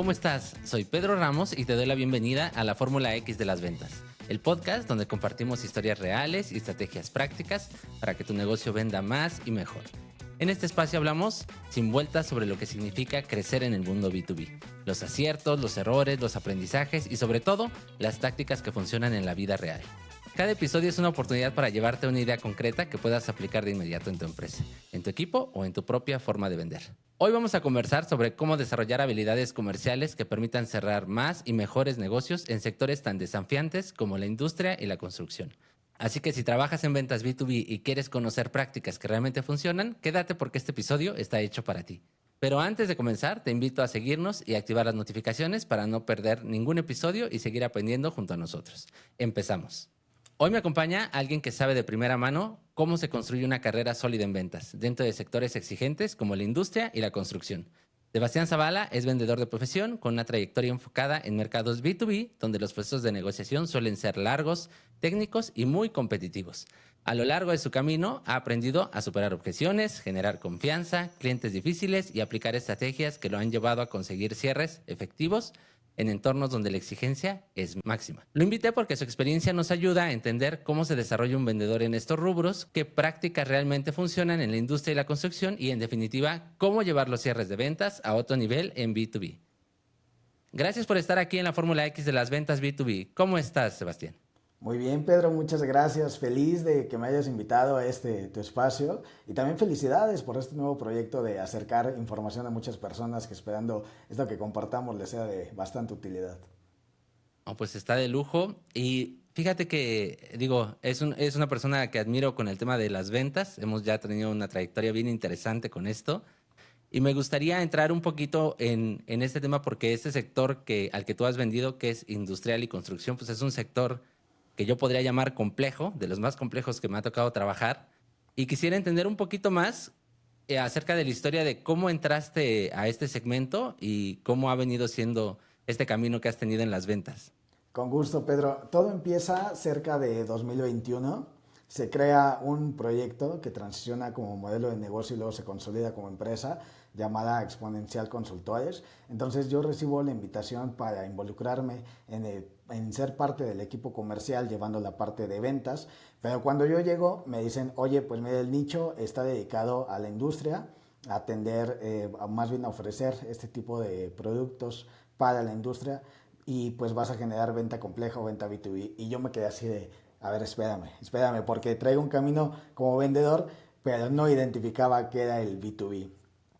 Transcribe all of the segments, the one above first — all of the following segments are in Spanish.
¿cómo estás? Soy Pedro Ramos y te doy la bienvenida a la Fórmula X de las ventas, el podcast donde compartimos historias reales y estrategias prácticas para que tu negocio venda más y mejor. En este espacio hablamos sin vueltas sobre lo que significa crecer en el mundo B2B, los aciertos, los errores, los aprendizajes y sobre todo las tácticas que funcionan en la vida real. Cada episodio es una oportunidad para llevarte una idea concreta que puedas aplicar de inmediato en tu empresa, en tu equipo o en tu propia forma de vender. Hoy vamos a conversar sobre cómo desarrollar habilidades comerciales que permitan cerrar más y mejores negocios en sectores tan desafiantes como la industria y la construcción. Así que si trabajas en ventas B2B y quieres conocer prácticas que realmente funcionan, quédate porque este episodio está hecho para ti. Pero antes de comenzar, te invito a seguirnos y activar las notificaciones para no perder ningún episodio y seguir aprendiendo junto a nosotros. Empezamos. Hoy me acompaña alguien que sabe de primera mano cómo se construye una carrera sólida en ventas dentro de sectores exigentes como la industria y la construcción. Sebastián Zavala es vendedor de profesión con una trayectoria enfocada en mercados B2B, donde los procesos de negociación suelen ser largos, técnicos y muy competitivos. A lo largo de su camino ha aprendido a superar objeciones, generar confianza, clientes difíciles y aplicar estrategias que lo han llevado a conseguir cierres efectivos en entornos donde la exigencia es máxima. Lo invité porque su experiencia nos ayuda a entender cómo se desarrolla un vendedor en estos rubros, qué prácticas realmente funcionan en la industria y la construcción y, en definitiva, cómo llevar los cierres de ventas a otro nivel en B2B. Gracias por estar aquí en la Fórmula X de las ventas B2B. ¿Cómo estás, Sebastián? Muy bien, Pedro, muchas gracias. Feliz de que me hayas invitado a tu espacio y también felicidades por este nuevo proyecto de acercar información a muchas personas que esperando esto que compartamos les sea de bastante utilidad. Oh, pues está de lujo y fíjate que, digo, es una persona que admiro con el tema de las ventas. Hemos ya tenido una trayectoria bien interesante con esto. Y me gustaría entrar un poquito en este tema porque este sector al que tú has vendido, que es industrial y construcción, pues es un sector que yo podría llamar complejo, de los más complejos que me ha tocado trabajar. Y quisiera entender un poquito más acerca de la historia de cómo entraste a este segmento y cómo ha venido siendo este camino que has tenido en las ventas. Con gusto, Pedro. Todo empieza cerca de 2021. Se crea un proyecto que transiciona como modelo de negocio y luego se consolida como empresa llamada Exponencial Consultores. Entonces yo recibo la invitación para involucrarme en ser parte del equipo comercial llevando la parte de ventas. Pero cuando yo llego me dicen, oye, pues mira, el nicho está dedicado a la industria, a atender, más bien a ofrecer este tipo de productos para la industria y pues vas a generar venta compleja o venta B2B. Y yo me quedé así de, a ver, espérame, porque traigo un camino como vendedor, pero no identificaba qué era el B2B.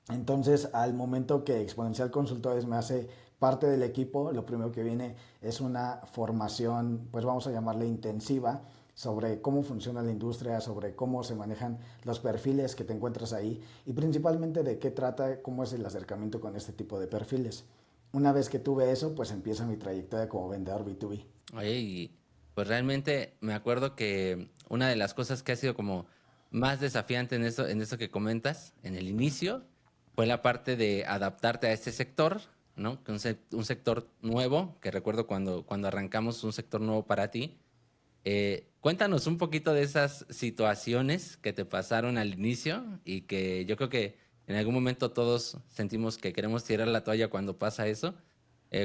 Entonces, al momento que Exponencial Consultores me hace parte del equipo, lo primero que viene es una formación, pues vamos a llamarle intensiva, sobre cómo funciona la industria, sobre cómo se manejan los perfiles que te encuentras ahí y principalmente de qué trata, cómo es el acercamiento con este tipo de perfiles. Una vez que tuve eso, pues empieza mi trayectoria como vendedor B2B. Oye, y pues realmente me acuerdo que una de las cosas que ha sido como más desafiante en eso que comentas, en el inicio, fue la parte de adaptarte a este sector, ¿no? Que un sector nuevo, que recuerdo cuando arrancamos un sector nuevo para ti. Cuéntanos un poquito de esas situaciones que te pasaron al inicio y que yo creo que en algún momento todos sentimos que queremos tirar la toalla cuando pasa eso.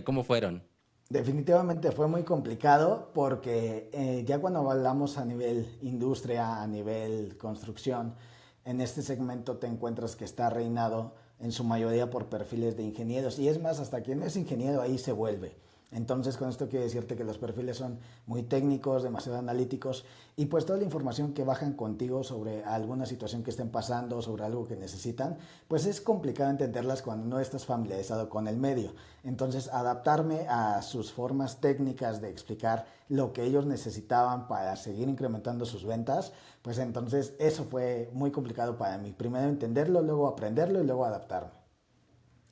¿Cómo fueron? Definitivamente fue muy complicado porque ya cuando hablamos a nivel industria, a nivel construcción, en este segmento te encuentras que está reinado en su mayoría por perfiles de ingenieros y es más, hasta quien es ingeniero ahí se vuelve. Entonces con esto quiero decirte que los perfiles son muy técnicos, demasiado analíticos y pues toda la información que bajan contigo sobre alguna situación que estén pasando, sobre algo que necesitan, pues es complicado entenderlas cuando no estás familiarizado con el medio. Entonces adaptarme a sus formas técnicas de explicar lo que ellos necesitaban para seguir incrementando sus ventas, pues entonces eso fue muy complicado para mí. Primero entenderlo, luego aprenderlo y luego adaptarme.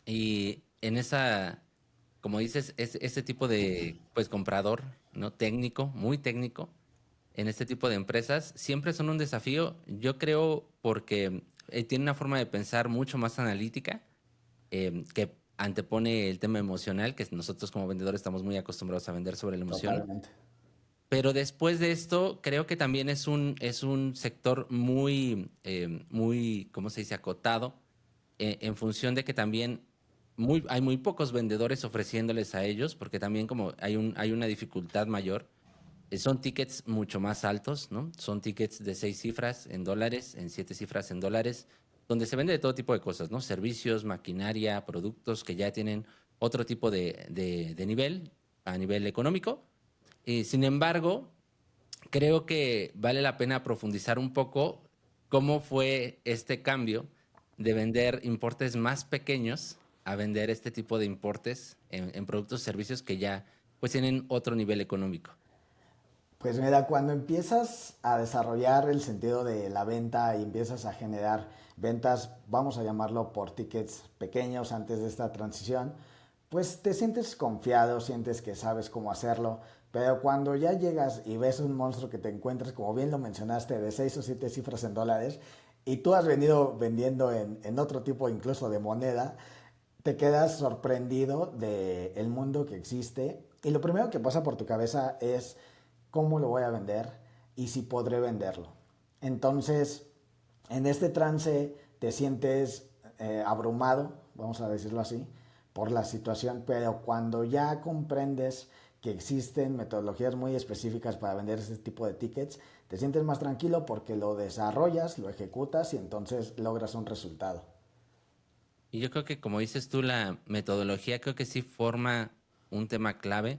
Y en esa, como dices, ese tipo de, pues, comprador, ¿no? Técnico, muy técnico, en este tipo de empresas, siempre son un desafío, yo creo, porque tiene una forma de pensar mucho más analítica, que antepone el tema emocional, que nosotros como vendedores estamos muy acostumbrados a vender sobre la emoción. Totalmente. Pero después de esto, creo que también es un sector muy, muy, ¿cómo se dice?, acotado, en función de que también hay muy pocos vendedores ofreciéndoles a ellos, porque también como hay una dificultad mayor. Son tickets mucho más altos, ¿no? Son tickets de 6 cifras en dólares, en 7 cifras en dólares, donde se vende de todo tipo de cosas, ¿no? Servicios, maquinaria, productos que ya tienen otro tipo de nivel, a nivel económico. Sin embargo, creo que vale la pena profundizar un poco cómo fue este cambio de vender importes más pequeños a vender este tipo de importes en productos y servicios que ya pues tienen otro nivel económico. Pues mira, cuando empiezas a desarrollar el sentido de la venta y empiezas a generar ventas, vamos a llamarlo por tickets pequeños antes de esta transición, pues te sientes confiado, sientes que sabes cómo hacerlo, pero cuando ya llegas y ves un monstruo que te encuentras, como bien lo mencionaste, de 6 o 7 cifras en dólares, y tú has venido vendiendo en otro tipo incluso de moneda, te quedas sorprendido del mundo que existe y lo primero que pasa por tu cabeza es cómo lo voy a vender y si podré venderlo. Entonces, en este trance te sientes abrumado, vamos a decirlo así, por la situación, pero cuando ya comprendes que existen metodologías muy específicas para vender este tipo de tickets, te sientes más tranquilo porque lo desarrollas, lo ejecutas y entonces logras un resultado. Y yo creo que, como dices tú, la metodología creo que sí forma un tema clave.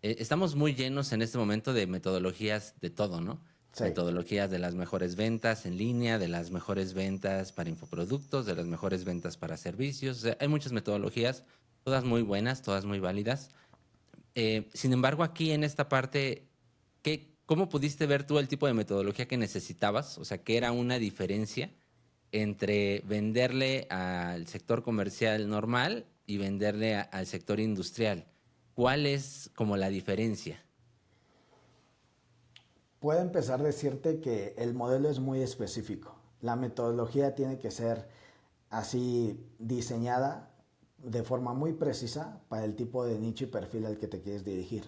Estamos muy llenos en este momento de metodologías de todo, ¿no? Sí. Metodologías de las mejores ventas en línea, de las mejores ventas para infoproductos, de las mejores ventas para servicios. O sea, hay muchas metodologías, todas muy buenas, todas muy válidas. Sin embargo, aquí en esta parte, ¿cómo pudiste ver tú el tipo de metodología que necesitabas? O sea, ¿qué era una diferencia entre venderle al sector comercial normal y venderle al sector industrial? ¿Cuál es como la diferencia? Puedo empezar a decirte que el modelo es muy específico. La metodología tiene que ser así diseñada de forma muy precisa para el tipo de nicho y perfil al que te quieres dirigir.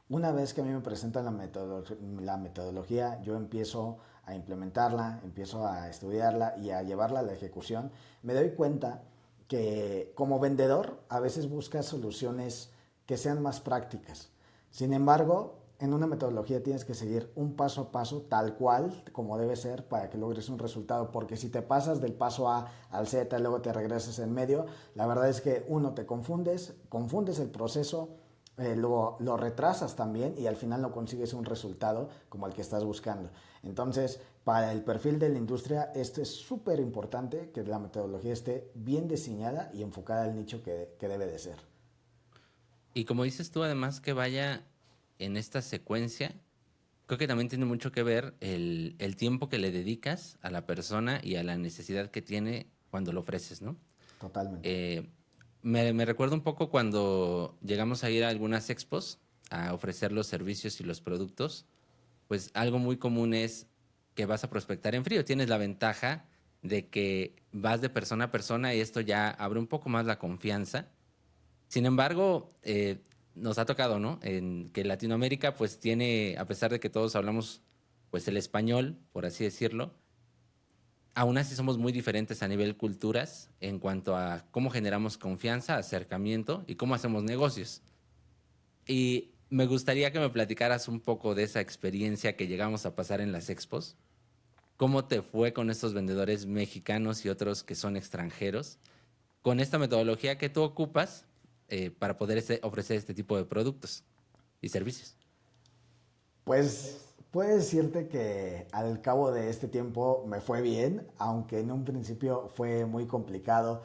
Una vez que a mí me presentan la metodología, yo empiezo a implementarla, empiezo a estudiarla y a llevarla a la ejecución. Me doy cuenta que como vendedor a veces buscas soluciones que sean más prácticas. Sin embargo, en una metodología tienes que seguir un paso a paso tal cual como debe ser para que logres un resultado, porque si te pasas del paso A al Z y luego te regresas en medio, la verdad es que uno te confundes el proceso, lo retrasas también y al final no consigues un resultado como el que estás buscando. Entonces, para el perfil de la industria, esto es súper importante que la metodología esté bien diseñada y enfocada al nicho que debe de ser. Y como dices tú, además que vaya en esta secuencia, creo que también tiene mucho que ver el tiempo que le dedicas a la persona y a la necesidad que tiene cuando lo ofreces, ¿no? Totalmente. Eh, me recuerdo un poco cuando llegamos a ir a algunas expos a ofrecer los servicios y los productos, pues algo muy común es que vas a prospectar en frío. Tienes la ventaja de que vas de persona a persona y esto ya abre un poco más la confianza. Sin embargo, nos ha tocado, ¿no? En que Latinoamérica pues tiene, a pesar de que todos hablamos pues el español, por así decirlo, aún así somos muy diferentes a nivel culturas en cuanto a cómo generamos confianza, acercamiento y cómo hacemos negocios. Y me gustaría que me platicaras un poco de esa experiencia que llegamos a pasar en las expos. ¿Cómo te fue con estos vendedores mexicanos y otros que son extranjeros? Con esta metodología que tú ocupas para poder ofrecer este tipo de productos y servicios. Pues puedo decirte que al cabo de este tiempo me fue bien, aunque en un principio fue muy complicado.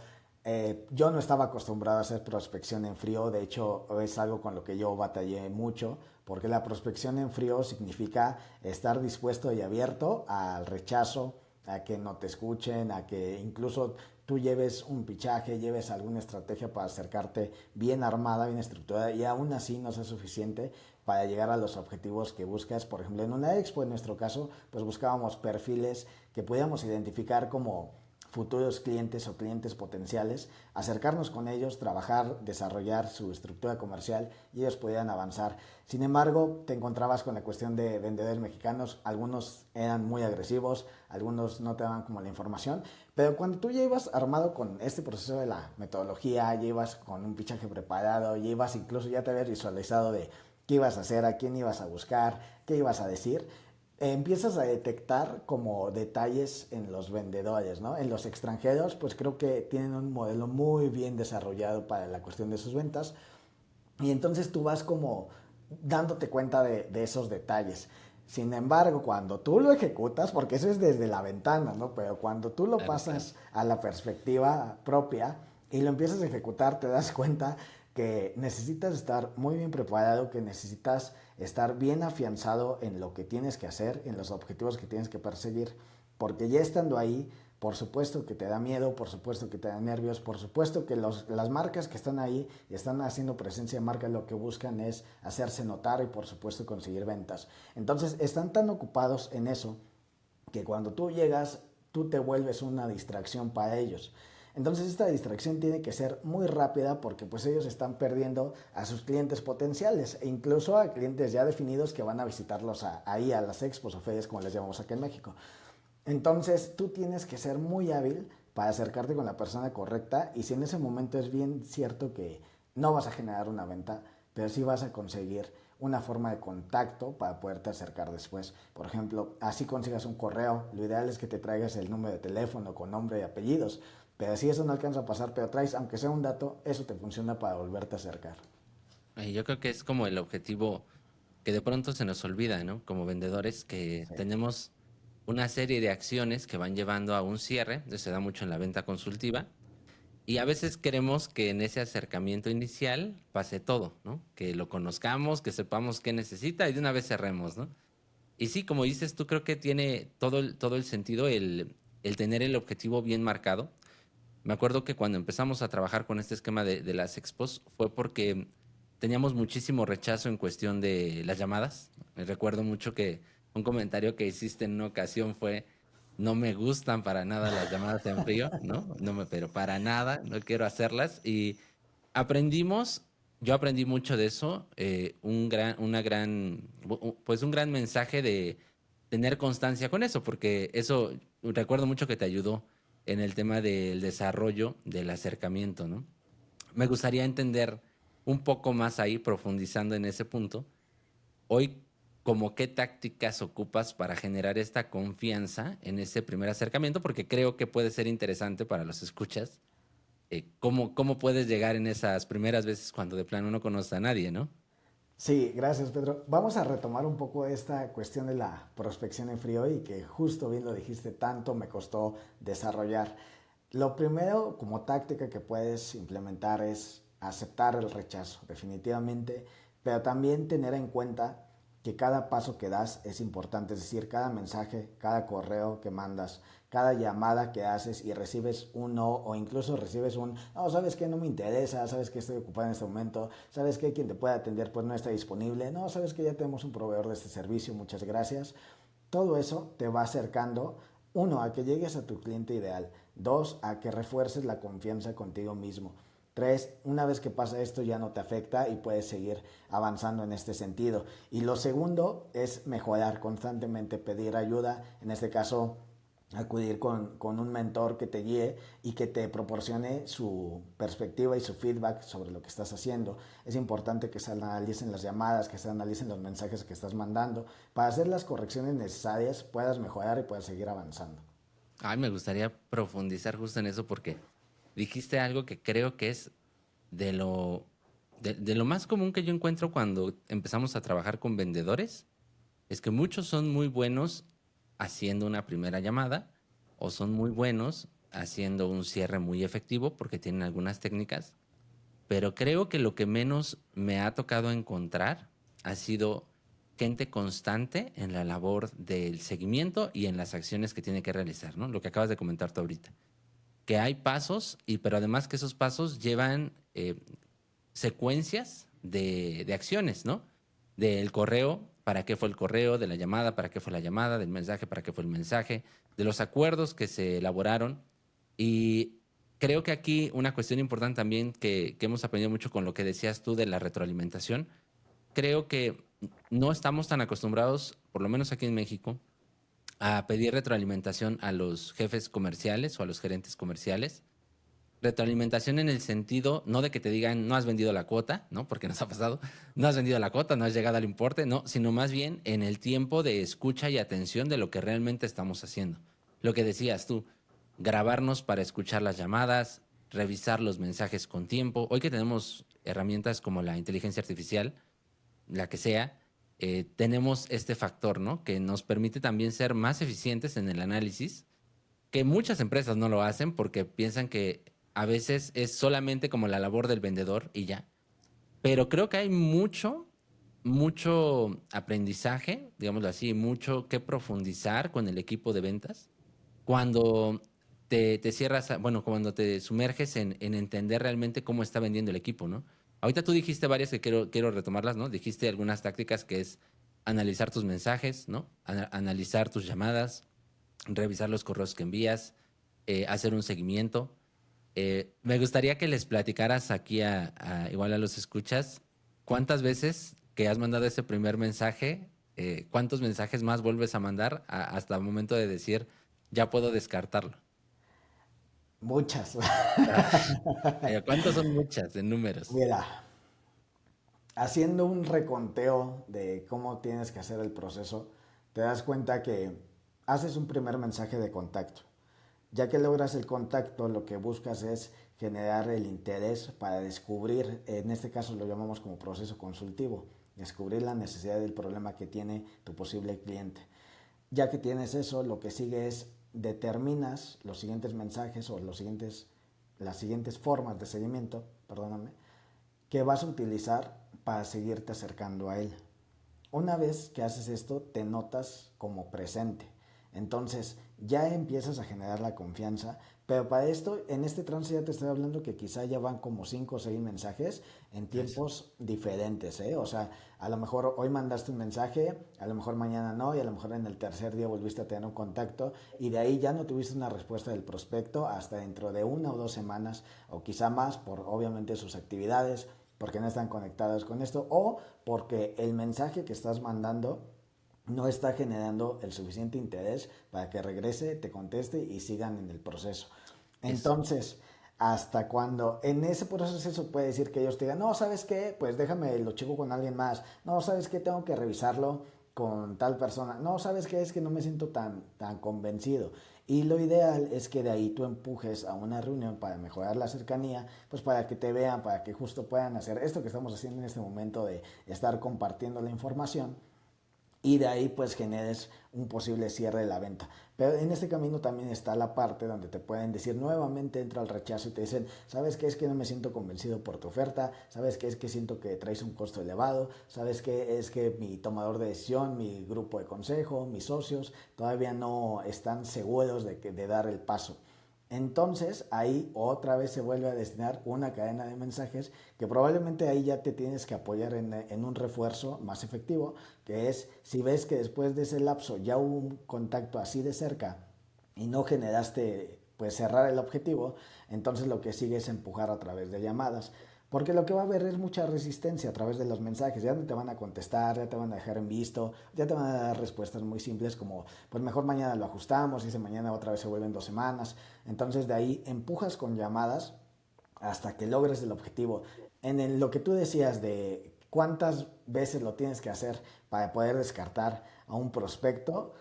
Yo no estaba acostumbrado a hacer prospección en frío, de hecho es algo con lo que yo batallé mucho, porque la prospección en frío significa estar dispuesto y abierto al rechazo, a que no te escuchen, a que incluso tú lleves un pichaje, lleves alguna estrategia para acercarte bien armada, bien estructurada y aún así no sea suficiente para llegar a los objetivos que buscas. Por ejemplo, en una expo, en nuestro caso, pues buscábamos perfiles que pudiéramos identificar como futuros clientes o clientes potenciales, acercarnos con ellos, trabajar, desarrollar su estructura comercial y ellos pudieran avanzar. Sin embargo, te encontrabas con la cuestión de vendedores mexicanos, algunos eran muy agresivos, algunos no te daban como la información, pero cuando tú ya ibas armado con este proceso de la metodología, ya ibas con un fichaje preparado, ya ibas incluso, ya te habías visualizado de qué ibas a hacer, a quién ibas a buscar, qué ibas a decir, empiezas a detectar como detalles en los vendedores, ¿no? En los extranjeros, pues creo que tienen un modelo muy bien desarrollado para la cuestión de sus ventas y entonces tú vas como dándote cuenta de esos detalles. Sin embargo, cuando tú lo ejecutas, porque eso es desde la ventana, ¿no? Pero cuando tú lo Claro, claro. pasas a la perspectiva propia y lo empiezas a ejecutar, te das cuenta que necesitas estar muy bien preparado, que necesitas estar bien afianzado en lo que tienes que hacer, en los objetivos que tienes que perseguir, porque ya estando ahí, por supuesto que te da miedo, por supuesto que te da nervios, por supuesto que las marcas que están ahí y están haciendo presencia de marca lo que buscan es hacerse notar y por supuesto conseguir ventas. Entonces están tan ocupados en eso que cuando tú llegas, tú te vuelves una distracción para ellos. Entonces esta distracción tiene que ser muy rápida porque pues ellos están perdiendo a sus clientes potenciales e incluso a clientes ya definidos que van a visitarlos ahí a las expos o ferias como les llamamos aquí en México. Entonces tú tienes que ser muy hábil para acercarte con la persona correcta y si en ese momento es bien cierto que no vas a generar una venta, pero sí vas a conseguir una forma de contacto para poderte acercar después. Por ejemplo, así consigas un correo, lo ideal es que te traigas el número de teléfono con nombre y apellidos, pero si eso no alcanza a pasar, pero traes, aunque sea un dato, eso te funciona para volverte a acercar. Y yo creo que es como el objetivo que de pronto se nos olvida, ¿no? Como vendedores, que Sí. tenemos una serie de acciones que van llevando a un cierre, eso se da mucho en la venta consultiva, y a veces queremos que en ese acercamiento inicial pase todo, ¿no? Que lo conozcamos, que sepamos qué necesita y de una vez cerremos, ¿no? Y sí, como dices, tú creo que tiene todo el sentido el tener el objetivo bien marcado. Me acuerdo que cuando empezamos a trabajar con este esquema de las expos fue porque teníamos muchísimo rechazo en cuestión de las llamadas. Me recuerdo mucho que un comentario que hiciste en una ocasión fue, no me gustan para nada las llamadas en frío, ¿no? Pero para nada, no quiero hacerlas. Y aprendimos, yo aprendí mucho de eso, pues un gran mensaje de tener constancia con eso, porque eso recuerdo mucho que te ayudó en el tema del desarrollo del acercamiento, ¿no? Me gustaría entender un poco más ahí, profundizando en ese punto. Hoy, ¿como qué tácticas ocupas para generar esta confianza en ese primer acercamiento? Porque creo que puede ser interesante para los escuchas. ¿Cómo puedes llegar en esas primeras veces cuando de plano no conoces a nadie, ¿no? Sí, gracias Pedro. Vamos a retomar un poco esta cuestión de la prospección en frío y que justo bien lo dijiste, tanto me costó desarrollar. Lo primero como táctica que puedes implementar es aceptar el rechazo, definitivamente, pero también tener en cuenta que cada paso que das es importante, es decir, cada mensaje, cada correo que mandas, cada llamada que haces y recibes un no o incluso recibes un, no, sabes que no me interesa, sabes que estoy ocupado en este momento, sabes que quien te puede atender pues no está disponible, no, sabes que ya tenemos un proveedor de este servicio, muchas gracias. Todo eso te va acercando, uno, a que llegues a tu cliente ideal, dos, a que refuerces la confianza contigo mismo. Tres, una vez que pasa esto ya no te afecta y puedes seguir avanzando en este sentido. Y lo segundo es mejorar constantemente, pedir ayuda, en este caso acudir con un mentor que te guíe y que te proporcione su perspectiva y su feedback sobre lo que estás haciendo. Es importante que se analicen las llamadas, que se analicen los mensajes que estás mandando, para hacer las correcciones necesarias, puedas mejorar y puedas seguir avanzando. Ay, me gustaría profundizar justo en eso porque dijiste algo que creo que es de de lo más común que yo encuentro cuando empezamos a trabajar con vendedores, es que muchos son muy buenos haciendo una primera llamada o son muy buenos haciendo un cierre muy efectivo porque tienen algunas técnicas, pero creo que lo que menos me ha tocado encontrar ha sido gente constante en la labor del seguimiento y en las acciones que tiene que realizar, ¿no? Lo que acabas de comentar tú ahorita. Que hay pasos, pero además que esos pasos llevan secuencias de acciones, ¿no? Del correo, para qué fue el correo, de la llamada, para qué fue la llamada, del mensaje, para qué fue el mensaje, de los acuerdos que se elaboraron Y creo que aquí una cuestión importante también que hemos aprendido mucho con lo que decías tú de la retroalimentación, creo que no estamos tan acostumbrados, por lo menos aquí en México, a pedir retroalimentación a los jefes comerciales o a los gerentes comerciales. Retroalimentación en el sentido, no de que te digan, no has vendido la cuota, ¿no? Porque nos ha pasado, no has vendido la cuota, no has llegado al importe, no, sino más bien en el tiempo de escucha y atención de lo que realmente estamos haciendo. Lo que decías tú, grabarnos para escuchar las llamadas, revisar los mensajes con tiempo. Hoy que tenemos herramientas como la inteligencia artificial, la que sea, tenemos este factor, ¿no? Que nos permite también ser más eficientes en el análisis, que muchas empresas no lo hacen porque piensan que a veces es solamente como la labor del vendedor y ya. Pero creo que hay mucho aprendizaje, digámoslo así, mucho que profundizar con el equipo de ventas cuando te cierras, bueno, cuando te sumerges en entender realmente cómo está vendiendo el equipo, ¿no? Ahorita tú dijiste varias que quiero retomarlas, ¿no? Dijiste algunas tácticas que es analizar tus mensajes, ¿no? Analizar tus llamadas, revisar los correos que envías, hacer un seguimiento. Me gustaría que les platicaras aquí igual a los escuchas, cuántas veces que has mandado ese primer mensaje, cuántos mensajes más vuelves a mandar hasta el momento de decir, ya puedo descartarlo. Muchas. ¿Cuántos son muchas en números? Mira, haciendo un reconteo de cómo tienes que hacer el proceso, te das cuenta que haces un primer mensaje de contacto. Ya que logras el contacto, lo que buscas es generar el interés para descubrir, en este caso lo llamamos como proceso consultivo, descubrir la necesidad del problema que tiene tu posible cliente. Ya que tienes eso, lo que sigue es determinas los siguientes mensajes o las siguientes formas de seguimiento, perdóname, que vas a utilizar para seguirte acercando a él. Una vez que haces esto, te notas como presente. Entonces ya empiezas a generar la confianza, pero para esto, en este trance ya te estoy hablando que quizá ya van como 5 o 6 mensajes en Eso. tiempos diferentes, ¿eh? O sea, a lo mejor hoy mandaste un mensaje, a lo mejor mañana no, y a lo mejor en el tercer día volviste a tener un contacto, y de ahí ya no tuviste una respuesta del prospecto hasta dentro de 1 o 2 semanas, o quizá más, por obviamente sus actividades, porque no están conectados con esto, o porque el mensaje que estás mandando no está generando el suficiente interés para que regrese, te conteste y sigan en el proceso. Eso. Entonces, hasta cuando en ese proceso puede decir que ellos te digan, no, ¿sabes qué? Pues déjame, lo checo con alguien más. No, ¿sabes qué? Tengo que revisarlo con tal persona. No, ¿sabes qué? Es que no me siento tan convencido. Y lo ideal es que de ahí tú empujes a una reunión para mejorar la cercanía, pues para que te vean, para que justo puedan hacer esto que estamos haciendo en este momento de estar compartiendo la información y de ahí pues generes un posible cierre de la venta. Pero en este camino también está la parte donde te pueden decir nuevamente entra al rechazo y te dicen, ¿sabes qué? Es que no me siento convencido por tu oferta, ¿sabes qué? Es que siento que traes un costo elevado, ¿sabes qué? Es que mi tomador de decisión, mi grupo de consejo, mis socios todavía no están seguros de dar el paso. Entonces ahí otra vez se vuelve a destinar una cadena de mensajes que probablemente ahí ya te tienes que apoyar en un refuerzo más efectivo, que es si ves que después de ese lapso ya hubo un contacto así de cerca y no generaste pues cerrar el objetivo, entonces lo que sigue es empujar a través de llamadas. Porque lo que va a haber es mucha resistencia a través de los mensajes. Ya no te van a contestar, ya te van a dejar en visto, ya te van a dar respuestas muy simples como, pues mejor mañana lo ajustamos y ese mañana otra vez se vuelven 2 semanas. Entonces de ahí empujas con llamadas hasta que logres el objetivo. Lo que tú decías de cuántas veces lo tienes que hacer para poder descartar a un prospecto,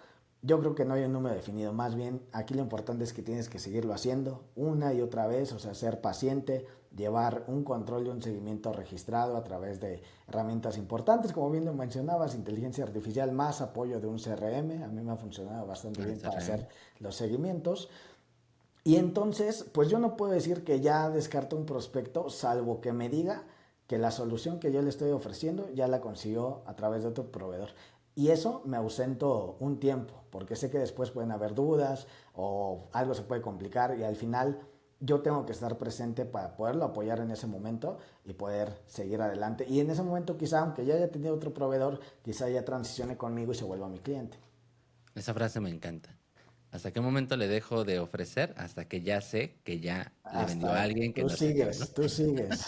yo creo que no hay un número definido, más bien aquí lo importante es que tienes que seguirlo haciendo una y otra vez, o sea, ser paciente, llevar un control y un seguimiento registrado a través de herramientas importantes, como bien lo mencionabas, inteligencia artificial más apoyo de un CRM, a mí me ha funcionado bastante El bien para hacer CRM. los seguimientos. Y entonces, pues yo no puedo decir que ya descarto un prospecto, salvo que me diga que la solución que yo le estoy ofreciendo ya la consiguió a través de otro proveedor. Y eso me ausento un tiempo, porque sé que después pueden haber dudas o algo se puede complicar y al final yo tengo que estar presente para poderlo apoyar en ese momento y poder seguir adelante. Y en ese momento quizá, aunque ya haya tenido otro proveedor, quizá ya transicione conmigo y se vuelva mi cliente. Esa frase me encanta. ¿Hasta qué momento le dejo de ofrecer? Hasta que ya sé que ya le vendió a Hasta alguien que tú no soy yo, ¿no? sigues, tú sigues.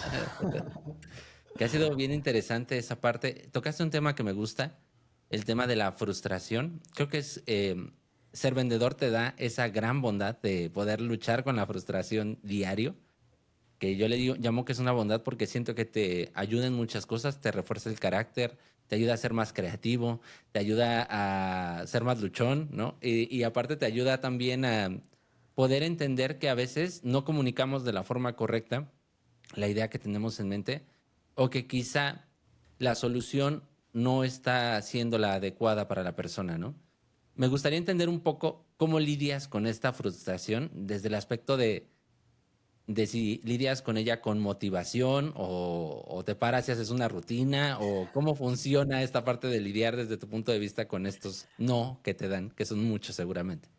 Que ha sido bien interesante esa parte. Tocaste un tema que me gusta, el tema de la frustración. Creo que es ser vendedor te da esa gran bondad de poder luchar con la frustración diario, que yo le digo, llamo que es una bondad porque siento que te ayuda en muchas cosas, te refuerza el carácter, te ayuda a ser más creativo, te ayuda a ser más luchón, ¿no? Y aparte te ayuda también a poder entender que a veces no comunicamos de la forma correcta la idea que tenemos en mente o que quizá la solución no está siendo la adecuada para la persona, ¿no? Me gustaría entender un poco cómo lidias con esta frustración desde el aspecto de si lidias con ella con motivación o te paras y haces una rutina o cómo funciona esta parte de lidiar desde tu punto de vista con estos no que te dan, que son muchos seguramente.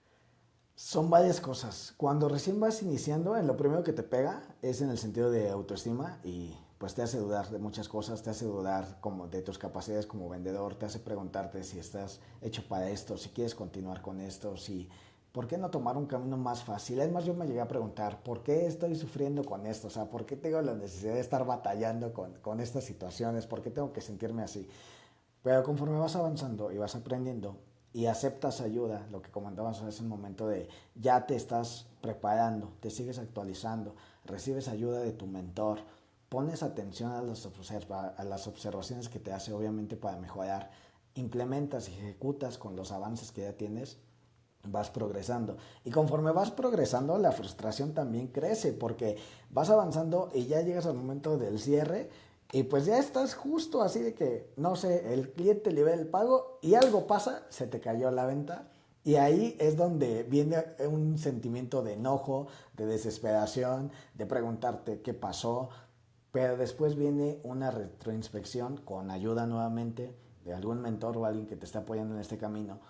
Son varias cosas. Cuando recién vas iniciando, en lo primero que te pega es en el sentido de autoestima y pues te hace dudar de muchas cosas, te hace dudar como de tus capacidades como vendedor, te hace preguntarte si estás hecho para esto, si quieres continuar con esto, si ¿por qué no tomar un camino más fácil? Además yo me llegué a preguntar, ¿por qué estoy sufriendo con esto? O sea, ¿por qué tengo la necesidad de estar batallando con estas situaciones? ¿Por qué tengo que sentirme así? Pero conforme vas avanzando y vas aprendiendo y aceptas ayuda, lo que comentabas hace un momento de ya te estás preparando, te sigues actualizando, recibes ayuda de tu mentor, pones atención a las observaciones que te hace obviamente para mejorar, implementas y ejecutas con los avances que ya tienes, vas progresando. Y conforme vas progresando, la frustración también crece porque vas avanzando y ya llegas al momento del cierre y pues ya estás justo así de que, no sé, el cliente libera el pago y algo pasa, se te cayó la venta. Y ahí es donde viene un sentimiento de enojo, de desesperación, de preguntarte qué pasó. Pero después viene una retroinspección con ayuda nuevamente de algún mentor o alguien que te esté apoyando en este camino,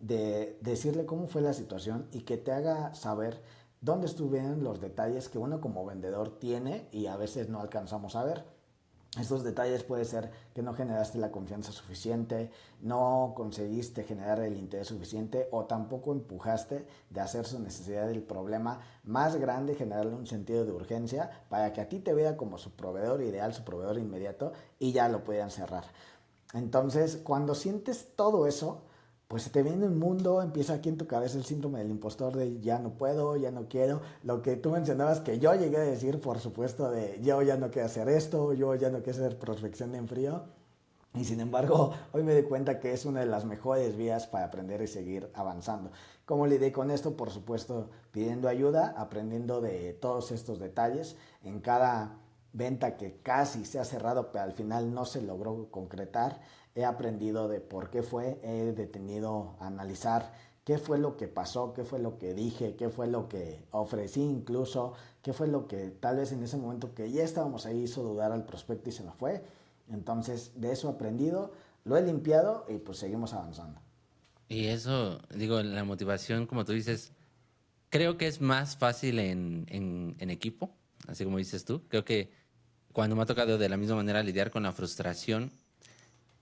de decirle cómo fue la situación y que te haga saber dónde estuvieron los detalles que uno como vendedor tiene y a veces no alcanzamos a ver. Estos detalles puede ser que no generaste la confianza suficiente, no conseguiste generar el interés suficiente o tampoco empujaste de hacer su necesidad del problema más grande, generarle un sentido de urgencia para que a ti te vea como su proveedor ideal, su proveedor inmediato y ya lo puedan cerrar. Entonces, cuando sientes todo eso, pues se te viene un mundo, empieza aquí en tu cabeza el síndrome del impostor de ya no puedo, ya no quiero. Lo que tú mencionabas que yo llegué a decir, por supuesto, de yo ya no quiero hacer esto, yo ya no quiero hacer prospección en frío. Y sin embargo, hoy me doy cuenta que es una de las mejores vías para aprender y seguir avanzando. ¿Cómo lidié con esto? Por supuesto, pidiendo ayuda, aprendiendo de todos estos detalles. En cada venta que casi se ha cerrado, pero al final no se logró concretar, he aprendido de por qué fue, he detenido a analizar qué fue lo que pasó, qué fue lo que dije, qué fue lo que ofrecí incluso, qué fue lo que tal vez en ese momento que ya estábamos ahí hizo dudar al prospecto y se me fue. Entonces, de eso he aprendido, lo he limpiado y pues seguimos avanzando. Y eso, digo, la motivación, como tú dices, creo que es más fácil en equipo, así como dices tú. Creo que cuando me ha tocado de la misma manera lidiar con la frustración,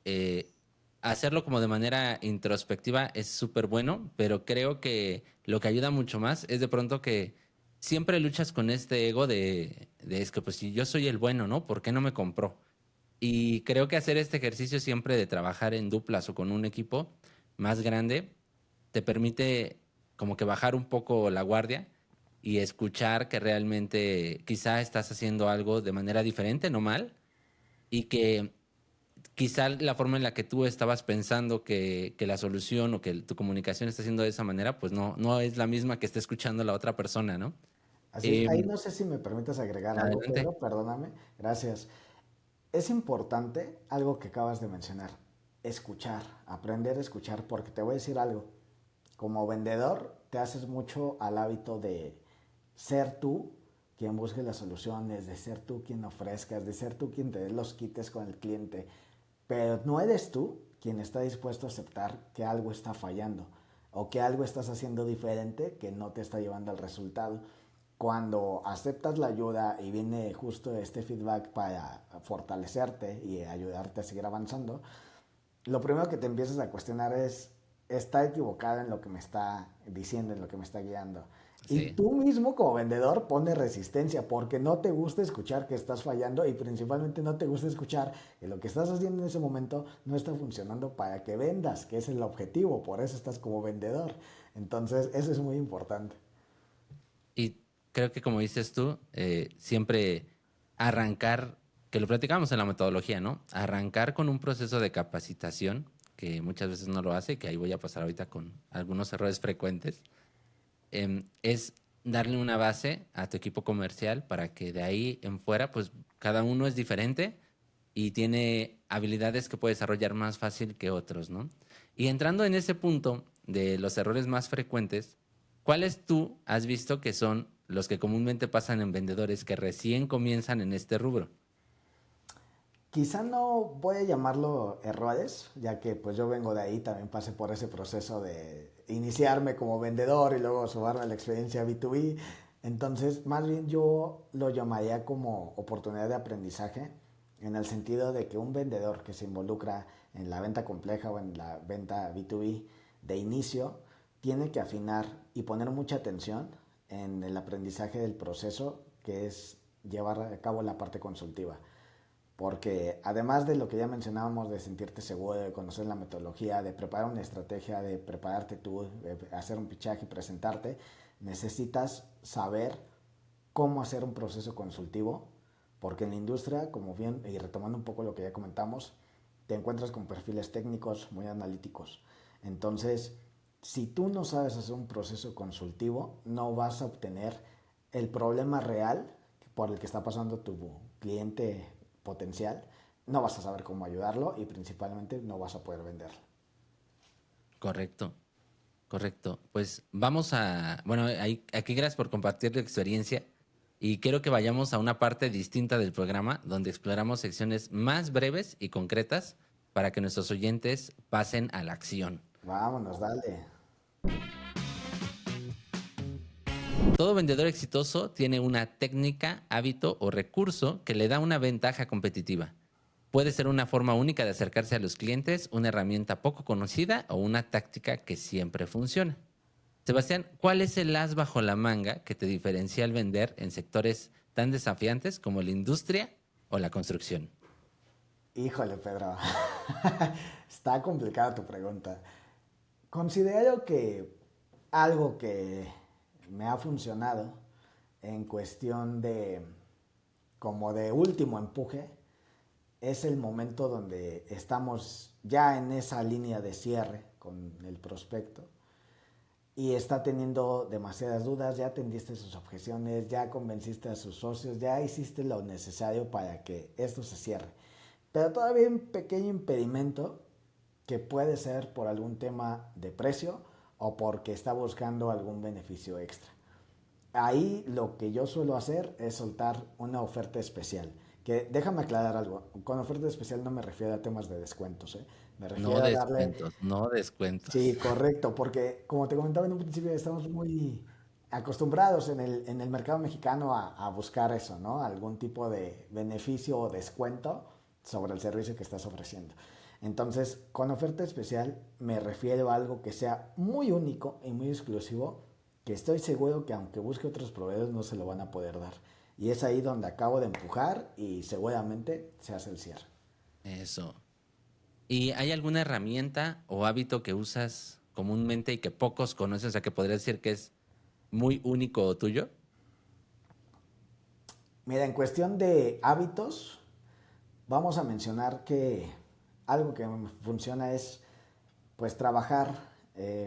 eh, hacerlo como de manera introspectiva es súper bueno, pero creo que lo que ayuda mucho más es de pronto que siempre luchas con este ego de es que pues si yo soy el bueno, ¿no? ¿Por qué no me compró? Y creo que hacer este ejercicio siempre de trabajar en duplas o con un equipo más grande te permite como que bajar un poco la guardia y escuchar que realmente quizá estás haciendo algo de manera diferente, no mal, y que quizá la forma en la que tú estabas pensando que la solución o que tu comunicación está siendo de esa manera, pues no es la misma que está escuchando la otra persona, ¿no? Así es, ahí Em, no sé si me permites agregar algo, Adelante. Pedro, perdóname, gracias. Es importante algo que acabas de mencionar, escuchar, aprender a escuchar, porque te voy a decir algo, como vendedor te haces mucho al hábito de ser tú quien busque las soluciones, de ser tú quien ofrezcas, de ser tú quien te dé los quites con el cliente, pero no eres tú quien está dispuesto a aceptar que algo está fallando o que algo estás haciendo diferente que no te está llevando al resultado. Cuando aceptas la ayuda y viene justo este feedback para fortalecerte y ayudarte a seguir avanzando, lo primero que te empiezas a cuestionar es, está equivocada en lo que me está diciendo, en lo que me está guiando. Y Sí. tú mismo como vendedor pones resistencia porque no te gusta escuchar que estás fallando y principalmente no te gusta escuchar que lo que estás haciendo en ese momento no está funcionando para que vendas, que es el objetivo, por eso estás como vendedor. Entonces, eso es muy importante. Y creo que como dices tú, siempre arrancar, que lo platicamos en la metodología, ¿no? Arrancar con un proceso de capacitación, que muchas veces no lo hace, que ahí voy a pasar ahorita con algunos errores frecuentes, es darle una base a tu equipo comercial para que de ahí en fuera, pues cada uno es diferente y tiene habilidades que puede desarrollar más fácil que otros, ¿no? Y entrando en ese punto de los errores más frecuentes, ¿cuáles tú has visto que son los que comúnmente pasan en vendedores que recién comienzan en este rubro? Quizá no voy a llamarlo errores, ya que pues yo vengo de ahí, también pasé por ese proceso de iniciarme como vendedor y luego sumarme a la experiencia B2B. Entonces, más bien yo lo llamaría como oportunidad de aprendizaje, en el sentido de que un vendedor que se involucra en la venta compleja o en la venta B2B de inicio, tiene que afinar y poner mucha atención en el aprendizaje del proceso, que es llevar a cabo la parte consultiva. Porque además de lo que ya mencionábamos, de sentirte seguro, de conocer la metodología, de preparar una estrategia, de prepararte tú, de hacer un pitchaje y presentarte, necesitas saber cómo hacer un proceso consultivo, porque en la industria, como bien, y retomando un poco lo que ya comentamos, te encuentras con perfiles técnicos muy analíticos. Entonces, si tú no sabes hacer un proceso consultivo, no vas a obtener el problema real por el que está pasando tu cliente potencial, no vas a saber cómo ayudarlo y principalmente no vas a poder venderlo. Correcto, correcto. Pues vamos a, bueno, aquí gracias por compartir tu experiencia y quiero que vayamos a una parte distinta del programa donde exploramos secciones más breves y concretas para que nuestros oyentes pasen a la acción. Vámonos, dale. Todo vendedor exitoso tiene una técnica, hábito o recurso que le da una ventaja competitiva. Puede ser una forma única de acercarse a los clientes, una herramienta poco conocida o una táctica que siempre funciona. Sebastián, ¿cuál es el as bajo la manga que te diferencia al vender en sectores tan desafiantes como la industria o la construcción? Híjole, Pedro. Está complicada tu pregunta. Considero que algo que me ha funcionado en cuestión de como de último empuje es el momento donde estamos ya en esa línea de cierre con el prospecto y está teniendo demasiadas dudas, ya atendiste sus objeciones, ya convenciste a sus socios, ya hiciste lo necesario para que esto se cierre. Pero todavía hay un pequeño impedimento que puede ser por algún tema de precio o porque está buscando algún beneficio extra. Ahí lo que yo suelo hacer es soltar una oferta especial. Que déjame aclarar algo, con oferta especial no me refiero a temas de descuentos, ¿eh? Me No refiero a darle. descuentos, no descuentos. Sí, correcto, porque como te comentaba en un principio, estamos muy acostumbrados en el mercado mexicano a buscar eso, ¿no? Algún tipo de beneficio o descuento sobre el servicio que estás ofreciendo. Entonces, con oferta especial me refiero a algo que sea muy único y muy exclusivo, que estoy seguro que aunque busque otros proveedores no se lo van a poder dar. Y es ahí donde acabo de empujar y seguramente se hace el cierre. Eso. ¿Y hay alguna herramienta o hábito que usas comúnmente y que pocos conocen? O sea, que podrías decir que es muy único o tuyo. Mira, en cuestión de hábitos, vamos a mencionar que algo que funciona es pues trabajar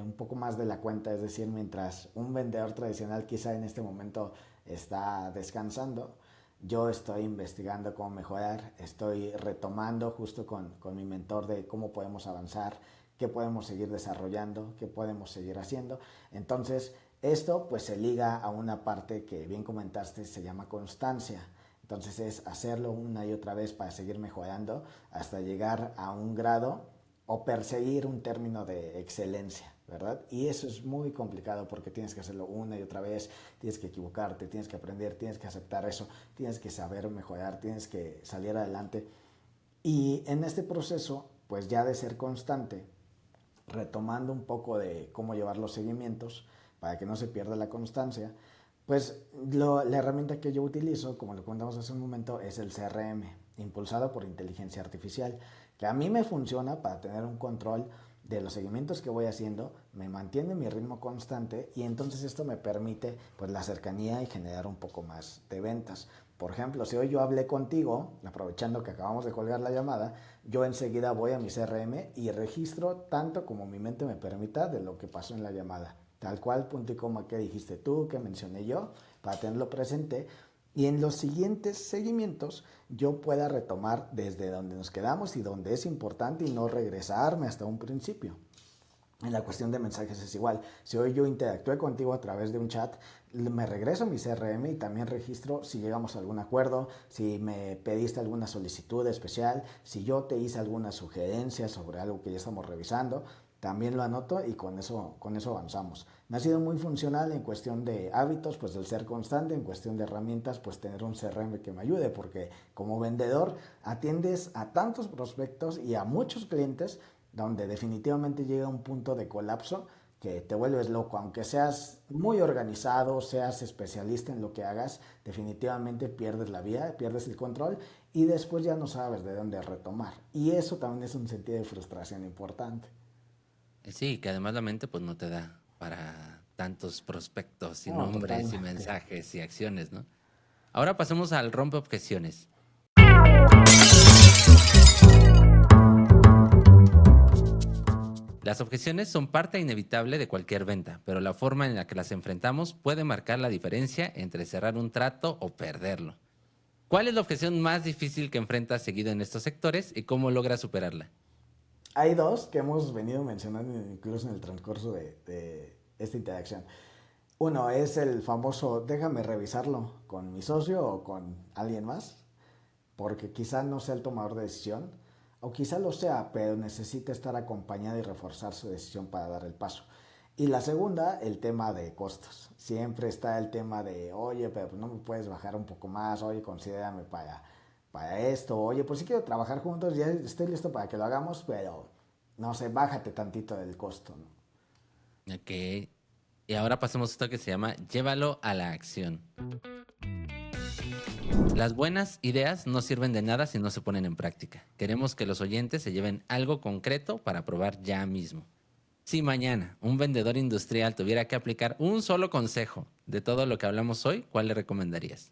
un poco más de la cuenta, es decir, mientras un vendedor tradicional quizá en este momento está descansando, yo estoy investigando cómo mejorar, estoy retomando justo con mi mentor de cómo podemos avanzar, qué podemos seguir desarrollando, qué podemos seguir haciendo. Entonces, esto pues se liga a una parte que bien comentaste, se llama constancia. Entonces es hacerlo una y otra vez para seguir mejorando hasta llegar a un grado o perseguir un término de excelencia, ¿verdad? Y eso es muy complicado porque tienes que hacerlo una y otra vez, tienes que equivocarte, tienes que aprender, tienes que aceptar eso, tienes que saber mejorar, tienes que salir adelante. Y en este proceso, pues ya de ser constante, retomando un poco de cómo llevar los seguimientos para que no se pierda la constancia, pues la herramienta que yo utilizo, como lo comentamos hace un momento, es el CRM, impulsado por inteligencia artificial, que a mí me funciona para tener un control de los seguimientos que voy haciendo, me mantiene mi ritmo constante y entonces esto me permite pues la cercanía y generar un poco más de ventas. Por ejemplo, si hoy yo hablé contigo, aprovechando que acabamos de colgar la llamada, yo enseguida voy a mi CRM y registro tanto como mi mente me permita de lo que pasó en la llamada. Tal cual, punto y coma, que dijiste tú, que mencioné yo, para tenerlo presente. Y en los siguientes seguimientos yo pueda retomar desde donde nos quedamos y donde es importante y no regresarme hasta un principio. En la cuestión de mensajes es igual. Si hoy yo interactué contigo a través de un chat, me regreso a mi CRM y también registro si llegamos a algún acuerdo, si me pediste alguna solicitud especial, si yo te hice alguna sugerencia sobre algo que ya estamos revisando, también lo anoto y con eso avanzamos. Me ha sido muy funcional en cuestión de hábitos, pues el ser constante, en cuestión de herramientas, pues tener un CRM que me ayude, porque como vendedor atiendes a tantos prospectos y a muchos clientes donde definitivamente llega un punto de colapso que te vuelves loco, aunque seas muy organizado, seas especialista en lo que hagas, definitivamente pierdes la vía, pierdes el control y después ya no sabes de dónde retomar. Y eso también es un sentido de frustración importante. Sí, que además la mente pues no te da para tantos prospectos y No, nombres y totalmente. mensajes y acciones, ¿no? Ahora pasemos al rompe objeciones. Las objeciones son parte inevitable de cualquier venta, pero la forma en la que las enfrentamos puede marcar la diferencia entre cerrar un trato o perderlo. ¿Cuál es la objeción más difícil que enfrentas seguido en estos sectores y cómo logras superarla? Hay dos que hemos venido mencionando incluso en el transcurso de esta interacción. Uno es el famoso, déjame revisarlo con mi socio o con alguien más, porque quizá no sea el tomador de decisión, o quizá lo sea, pero necesita estar acompañado y reforzar su decisión para dar el paso. Y la segunda, el tema de costos. Siempre está el tema de, oye, pero no me puedes bajar un poco más, oye, considérame para esto, oye, pues sí quiero trabajar juntos, ya estoy listo para que lo hagamos, pero no sé, bájate tantito del costo, ¿no? Ok. Y ahora pasemos a esto que se llama llévalo a la acción. Las buenas ideas no sirven de nada si no se ponen en práctica. Queremos que los oyentes se lleven algo concreto para probar ya mismo. Si mañana un vendedor industrial tuviera que aplicar un solo consejo de todo lo que hablamos hoy, ¿cuál le recomendarías?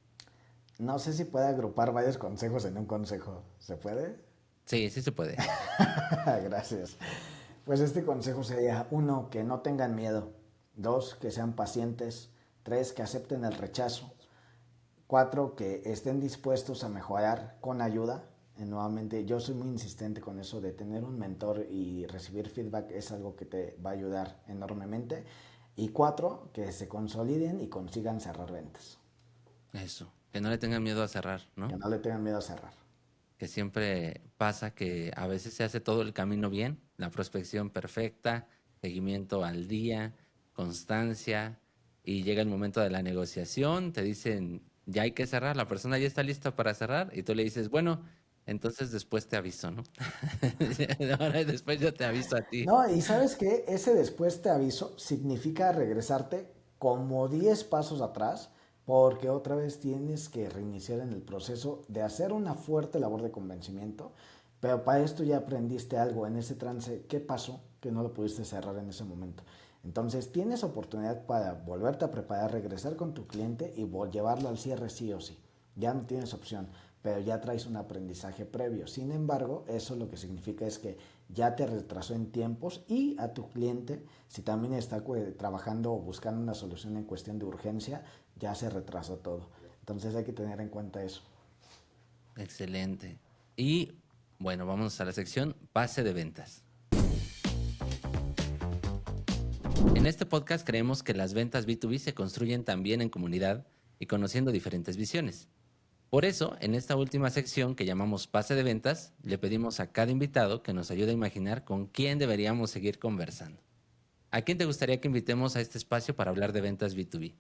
No sé si puede agrupar varios consejos en un consejo. ¿Se puede? Sí, sí se puede. Gracias. Pues este consejo sería, uno, que no tengan miedo. Dos, que sean pacientes. Tres, que acepten el rechazo. Cuatro, que estén dispuestos a mejorar con ayuda. Nuevamente, yo soy muy insistente con eso de tener un mentor y recibir feedback es algo que te va a ayudar enormemente. Y cuatro, que se consoliden y consigan cerrar ventas. Eso, que no le tengan miedo a cerrar, Que ¿no? no le tengan miedo a cerrar. Que siempre pasa que a veces se hace todo el camino bien, la prospección perfecta, seguimiento al día, constancia, y llega el momento de la negociación, te dicen, ya hay que cerrar, la persona ya está lista para cerrar, y tú le dices, bueno, entonces después te aviso, ¿no? Ahora después yo te aviso a ti. No, y sabes qué, ese después te aviso significa regresarte como 10 pasos atrás, porque otra vez tienes que reiniciar en el proceso de hacer una fuerte labor de convencimiento, pero para esto ya aprendiste algo en ese trance, ¿qué pasó? Que no lo pudiste cerrar en ese momento. Entonces tienes oportunidad para volverte a preparar, regresar con tu cliente y llevarlo al cierre sí o sí. Ya no tienes opción, pero ya traes un aprendizaje previo. Sin embargo, eso lo que significa es que ya te retrasó en tiempos y a tu cliente, si también está trabajando o buscando una solución en cuestión de urgencia, ya se retrasó todo. Entonces hay que tener en cuenta eso. Excelente. Y bueno, vamos a la sección pase de ventas. En este podcast creemos que las ventas B2B se construyen también en comunidad y conociendo diferentes visiones. Por eso, en esta última sección que llamamos pase de ventas, le pedimos a cada invitado que nos ayude a imaginar con quién deberíamos seguir conversando. ¿A quién te gustaría que invitemos a este espacio para hablar de ventas B2B?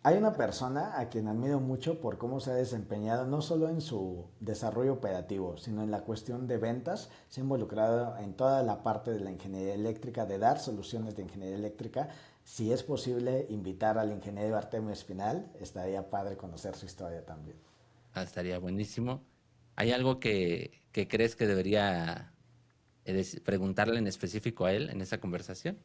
Hay una persona a quien admiro mucho por cómo se ha desempeñado no solo en su desarrollo operativo, sino en la cuestión de ventas. Se ha involucrado en toda la parte de la ingeniería eléctrica, de dar soluciones de ingeniería eléctrica. Si es posible invitar al ingeniero Artemio Espinal, estaría padre conocer su historia también. Estaría buenísimo. ¿Hay algo que crees que debería preguntarle en específico a él en esa conversación?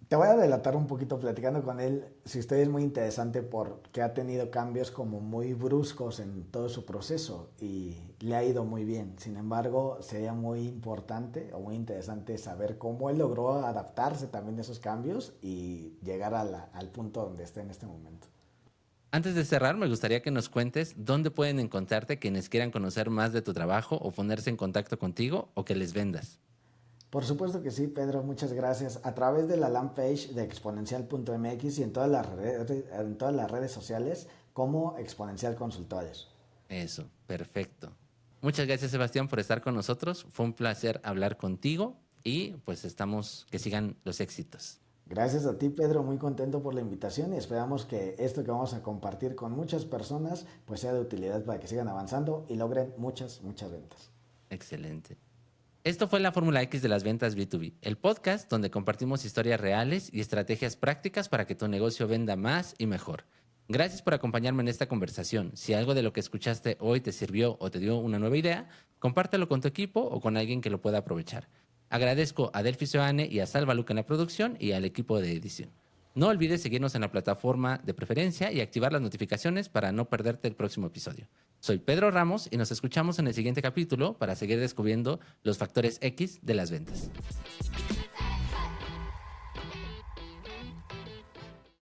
Te voy a delatar un poquito platicando con él. Si usted es muy interesante porque ha tenido cambios como muy bruscos en todo su proceso y le ha ido muy bien. Sin embargo, sería muy importante o muy interesante saber cómo él logró adaptarse también a esos cambios y llegar al punto donde esté en este momento. Antes de cerrar, me gustaría que nos cuentes dónde pueden encontrarte quienes quieran conocer más de tu trabajo o ponerse en contacto contigo o que les vendas. Por supuesto que sí, Pedro, muchas gracias. A través de la landing page de exponencial.mx y en todas las redes sociales como Exponencial Consultores. Eso, perfecto. Muchas gracias, Sebastián, por estar con nosotros. Fue un placer hablar contigo y pues que sigan los éxitos. Gracias a ti, Pedro, muy contento por la invitación y esperamos que esto que vamos a compartir con muchas personas pues sea de utilidad para que sigan avanzando y logren muchas ventas. Excelente. Esto fue la Fórmula X de las ventas B2B, el podcast donde compartimos historias reales y estrategias prácticas para que tu negocio venda más y mejor. Gracias por acompañarme en esta conversación. Si algo de lo que escuchaste hoy te sirvió o te dio una nueva idea, compártelo con tu equipo o con alguien que lo pueda aprovechar. Agradezco a Delphi Soane y a Salva Luca en la producción y al equipo de edición. No olvides seguirnos en la plataforma de preferencia y activar las notificaciones para no perderte el próximo episodio. Soy Pedro Ramos y nos escuchamos en el siguiente capítulo para seguir descubriendo los factores X de las ventas.